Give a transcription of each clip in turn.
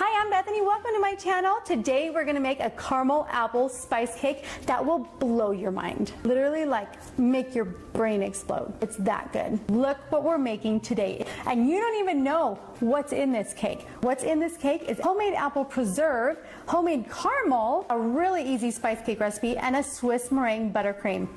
Hi, I'm Bethany. Welcome to my channel. Today we're gonna make a caramel apple spice cake that will blow your mind. Literally like make your brain explode. It's that good. Look what we're making today. And you don't even know what's in this cake. What's in this cake is homemade apple preserve, homemade caramel, a really easy spice cake recipe, and a Swiss meringue buttercream.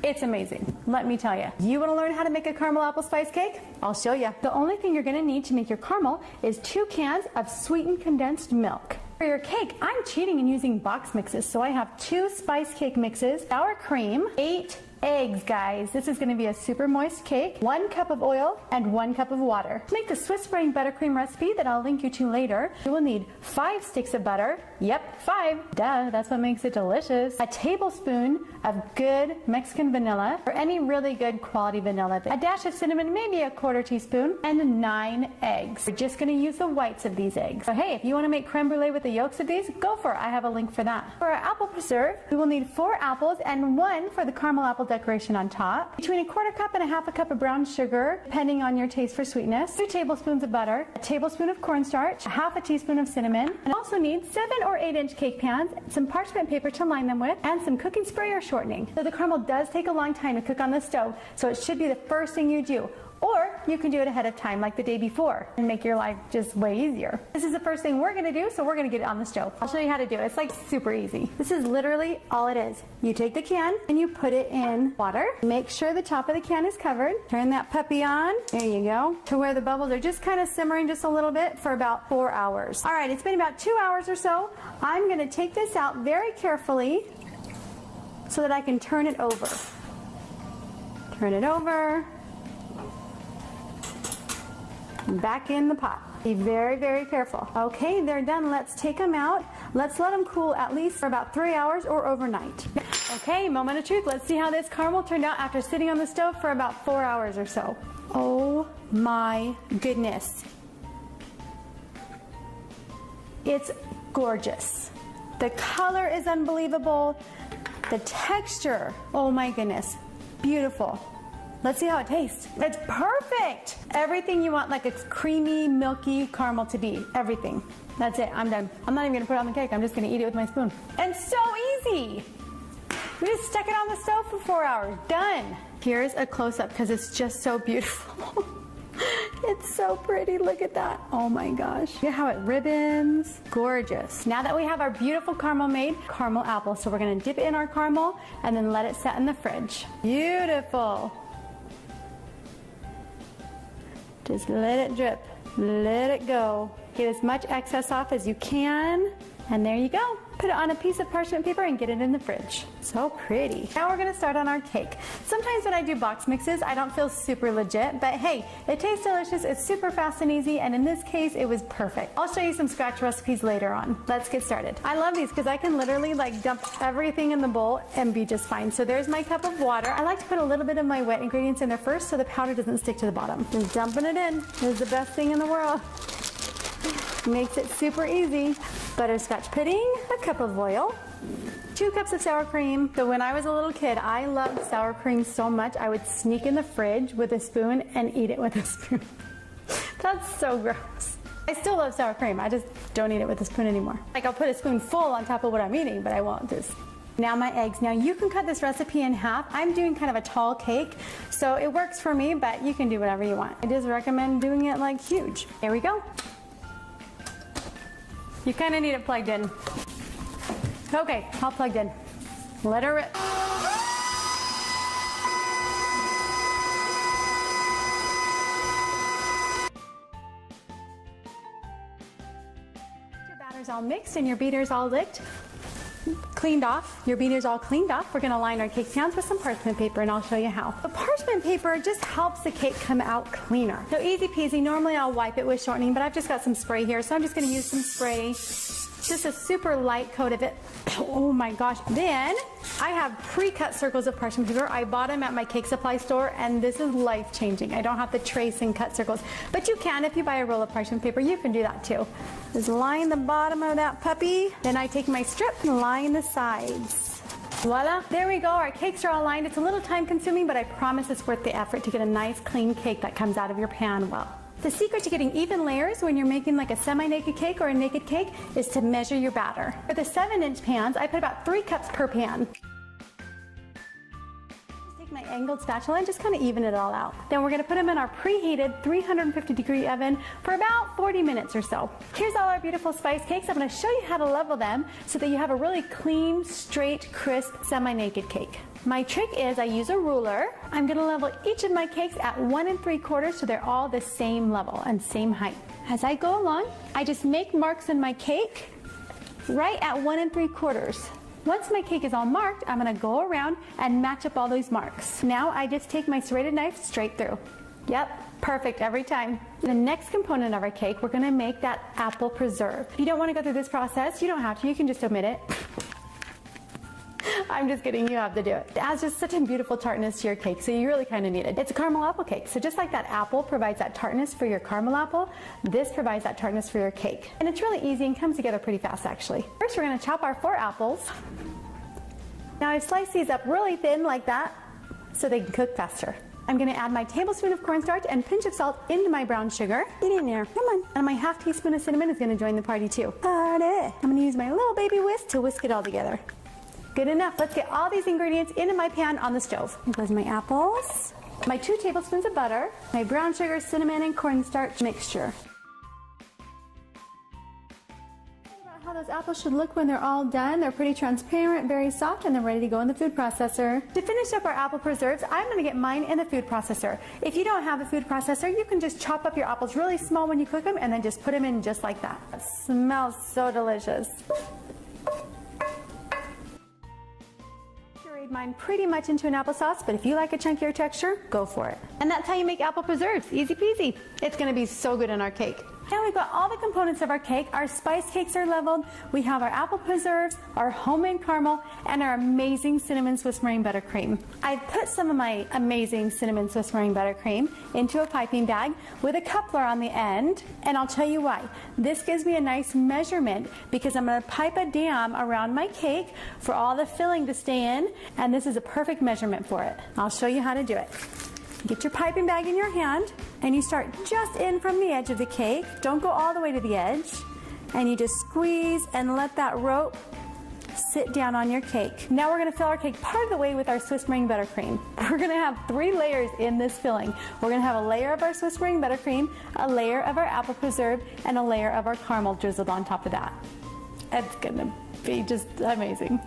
It's amazing, let me tell you. You want to learn how to make a caramel apple spice cake? I'll show you. The only thing you're going to need to make your caramel is 2 cans of sweetened condensed milk. For your cake, I'm cheating and using box mixes, so I have 2 spice cake mixes, sour cream, 8 eggs, guys. This is going to be a super moist cake, 1 cup of oil, and 1 cup of water. To make the Swiss meringue buttercream recipe that I'll link you to later, you will need 5 sticks of butter. Yep, 5. Duh, that's what makes it delicious. A tablespoon of good Mexican vanilla, or any really good quality vanilla. A dash of cinnamon, maybe a 1/4 teaspoon, and 9 eggs. We're just going to use the whites of these eggs. So hey, if you want to make creme brulee with the yolks of these, go for it. I have a link for that. For our apple preserve, we will need 4 apples and 1 for the caramel apple decoration on top. Between a 1/4 cup and a 1/2 cup of brown sugar, depending on your taste for sweetness. 2 tablespoons of butter, a tablespoon of cornstarch, 1/2 teaspoon of cinnamon, and also need 7 or 8-inch cake pans, some parchment paper to line them with, and some cooking spray or shortening. So the caramel does take a long time to cook on the stove, so it should be the first thing you do. Or you can do it ahead of time, like the day before, and make your life just way easier. This is the first thing we're gonna do, so we're gonna get it on the stove. I'll show you how to do it. It's like super easy. This is literally all it is. You take the can and you put it in water. Make sure the top of the can is covered. Turn that puppy on. There you go. To where the bubbles are just kind of simmering just a little bit for about 4 hours. All right, it's been about 2 hours or so. I'm gonna take this out very carefully so that I can turn it over. Turn it over. Back in the pot. Be very, very careful. Okay, they're done. Let's take them out. Let's let them cool at least for about 3 hours or overnight. Okay, moment of truth. Let's see how this caramel turned out after sitting on the stove for about 4 hours or so. Oh my goodness. It's gorgeous. The color is unbelievable. The texture, oh my goodness, beautiful. Let's see how it tastes. It's perfect. Everything you want like a creamy, milky caramel to be. Everything. That's it. I'm done. I'm not even going to put it on the cake. I'm just going to eat it with my spoon. And so easy. We just stuck it on the stove for 4 hours. Done. Here's a close-up because it's just so beautiful. It's so pretty. Look at that. Oh my gosh. Look at how it ribbons. Gorgeous. Now that we have our beautiful caramel made, caramel apple. So we're going to dip it in our caramel and then let it set in the fridge. Beautiful. Just let it drip, let it go. Get as much excess off as you can, and there you go. Put it on a piece of parchment paper and get it in the fridge. So pretty. Now we're gonna start on our cake. Sometimes when I do box mixes, I don't feel super legit, but hey, it tastes delicious, it's super fast and easy, and in this case, it was perfect. I'll show you some scratch recipes later on. Let's get started. I love these because I can literally like dump everything in the bowl and be just fine. So there's my cup of water. I like to put a little bit of my wet ingredients in there first so the powder doesn't stick to the bottom. Just dumping it in is the best thing in the world. Makes it super easy. Butterscotch pudding, a cup of oil, 2 cups of sour cream. So when I was a little kid, I loved sour cream so much, I would sneak in the fridge with a spoon and eat it with a spoon. That's so gross. I still love sour cream, I just don't eat it with a spoon anymore. Like I'll put a spoonful on top of what I'm eating, but I won't just. Now my eggs. Now you can cut this recipe in half. I'm doing kind of a tall cake, so it works for me, but you can do whatever you want. I just recommend doing it like huge. There we go. You kind of need it plugged in. Okay, all plugged in. Let her rip. Your batter's all mixed and your beater's all licked. Cleaned off. Your beater's all cleaned off. We're gonna line our cake pans with some parchment paper and I'll show you how. The parchment paper just helps the cake come out cleaner. So easy peasy. Normally I'll wipe it with shortening, but I've just got some spray here. So I'm just gonna use some spray. Just a super light coat of it. Oh my gosh. Then I have pre-cut circles of parchment paper. I bought them at my cake supply store and this is life-changing. I don't have to trace and cut circles, but you can if you buy a roll of parchment paper, you can do that too. Just line the bottom of that puppy. Then I take my strip and line the sides. Voila, there we go. Our cakes are all lined. It's a little time consuming, but I promise it's worth the effort to get a nice clean cake that comes out of your pan well. The secret to getting even layers when you're making like a semi-naked cake or a naked cake is to measure your batter. For the 7-inch pans, I put about 3 cups per pan. Take my angled spatula and just kind of even it all out. Then we're going to put them in our preheated 350-degree oven for about 40 minutes or so. Here's all our beautiful spice cakes. I'm going to show you how to level them so that you have a really clean, straight, crisp, semi-naked cake. My trick is I use a ruler. I'm going to level each of my cakes at 1 3/4 so they're all the same level and same height. As I go along, I just make marks in my cake right at 1 3/4. Once my cake is all marked, I'm going to go around and match up all those marks. Now I just take my serrated knife straight through. Yep, perfect every time. The next component of our cake, we're going to make that apple preserve. If you don't want to go through this process, you don't have to. You can just omit it. I'm just kidding, you have to do it. It adds just such a beautiful tartness to your cake, so you really kind of need it. It's a caramel apple cake, so just like that apple provides that tartness for your caramel apple, this provides that tartness for your cake. And it's really easy and comes together pretty fast actually. First we're going to chop our 4 apples. Now I slice these up really thin like that so they can cook faster. I'm going to add my tablespoon of cornstarch and pinch of salt into my brown sugar. Get in there, come on. And my half teaspoon of cinnamon is going to join the party too. Party! I'm going to use my little baby whisk to whisk it all together. Good enough. Let's get all these ingredients into my pan on the stove. Here goes my apples, my 2 tablespoons of butter, my brown sugar, cinnamon, and cornstarch mixture. About how those apples should look when they're all done. They're pretty transparent, very soft, and they're ready to go in the food processor. To finish up our apple preserves, I'm going to get mine in the food processor. If you don't have a food processor, you can just chop up your apples really small when you cook them and then just put them in just like that. It smells so delicious. Mine pretty much into an applesauce, but if you like a chunkier texture, go for it. And that's how you make apple preserves. Easy peasy. It's going to be so good in our cake. Now we've got all the components of our cake. Our spice cakes are leveled. We have our apple preserves, our homemade caramel, and our amazing cinnamon Swiss meringue buttercream. I put some of my amazing cinnamon Swiss meringue buttercream into a piping bag with a coupler on the end, and I'll tell you why. This gives me a nice measurement because I'm going to pipe a dam around my cake for all the filling to stay in, and this is a perfect measurement for it. I'll show you how to do it. Get your piping bag in your hand and you start just in from the edge of the cake. Don't go all the way to the edge. And you just squeeze and let that rope sit down on your cake. Now we're going to fill our cake part of the way with our Swiss meringue buttercream. We're going to have 3 layers in this filling. We're going to have a layer of our Swiss meringue buttercream, a layer of our apple preserve, and a layer of our caramel drizzled on top of that. It's going to be just amazing.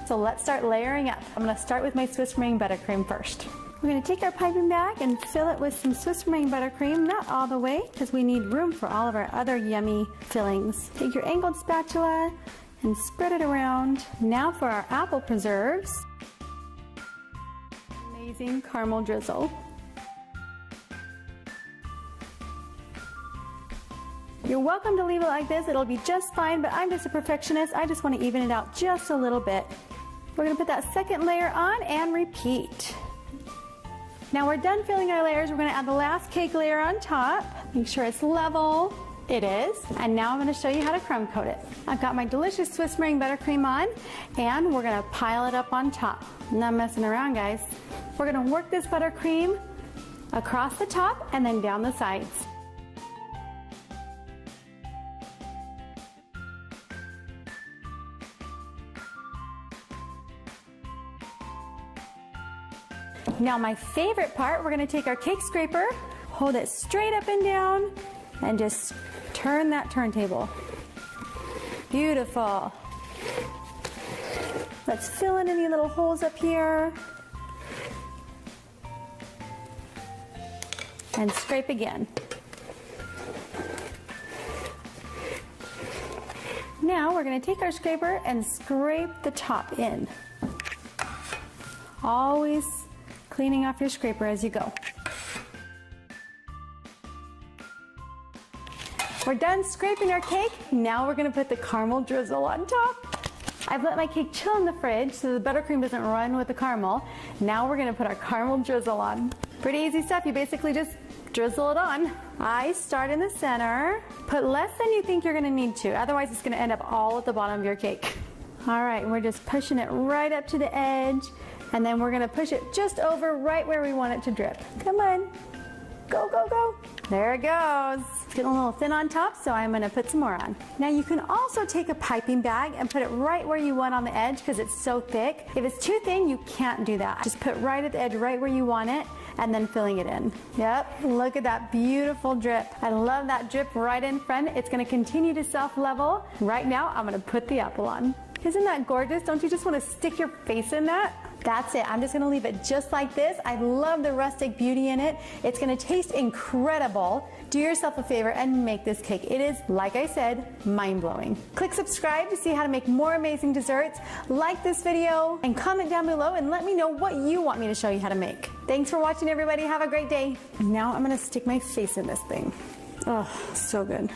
So let's start layering up. I'm going to start with my Swiss meringue buttercream first. We're going to take our piping bag and fill it with some Swiss meringue buttercream, not all the way because we need room for all of our other yummy fillings. Take your angled spatula and spread it around. Now for our apple preserves. Amazing caramel drizzle. You're welcome to leave it like this. It'll be just fine, but I'm just a perfectionist. I just want to even it out just a little bit. We're going to put that second layer on and repeat. Now we're done filling our layers. We're going to add the last cake layer on top. Make sure it's level. It is. And now I'm going to show you how to crumb coat it. I've got my delicious Swiss meringue buttercream on, and we're going to pile it up on top. Not messing around, guys. We're going to work this buttercream across the top and then down the sides. Now my favorite part, we're going to take our cake scraper, hold it straight up and down, and just turn that turntable. Beautiful. Let's fill in any little holes up here. And scrape again. Now we're going to take our scraper and scrape the top in. Always cleaning off your scraper as you go. We're done scraping our cake. Now we're going to put the caramel drizzle on top. I've let my cake chill in the fridge so the buttercream doesn't run with the caramel. Now we're going to put our caramel drizzle on. Pretty easy stuff. You basically just drizzle it on. I start in the center. Put less than you think you're going to need to. Otherwise it's going to end up all at the bottom of your cake. All right, we're just pushing it right up to the edge. And then we're going to push it just over right where we want it to drip. Come on. Go, go, go. There it goes. It's getting a little thin on top, so I'm gonna put some more on. Now you can also take a piping bag and put it right where you want on the edge because it's so thick. If it's too thin, you can't do that. Just put right at the edge, right where you want it, and then filling it in. Yep, look at that beautiful drip. I love that drip right in front. It's gonna continue to self-level. Right now, I'm gonna put the apple on. Isn't that gorgeous? Don't you just wanna stick your face in that? That's it. I'm just gonna leave it just like this. I love the rustic beauty in it. It's gonna taste incredible. Do yourself a favor and make this cake. It is, like I said, mind-blowing. Click subscribe to see how to make more amazing desserts. Like this video and comment down below and let me know what you want me to show you how to make. Thanks for watching, everybody. Have a great day. Now I'm gonna stick my face in this thing. Oh, so good.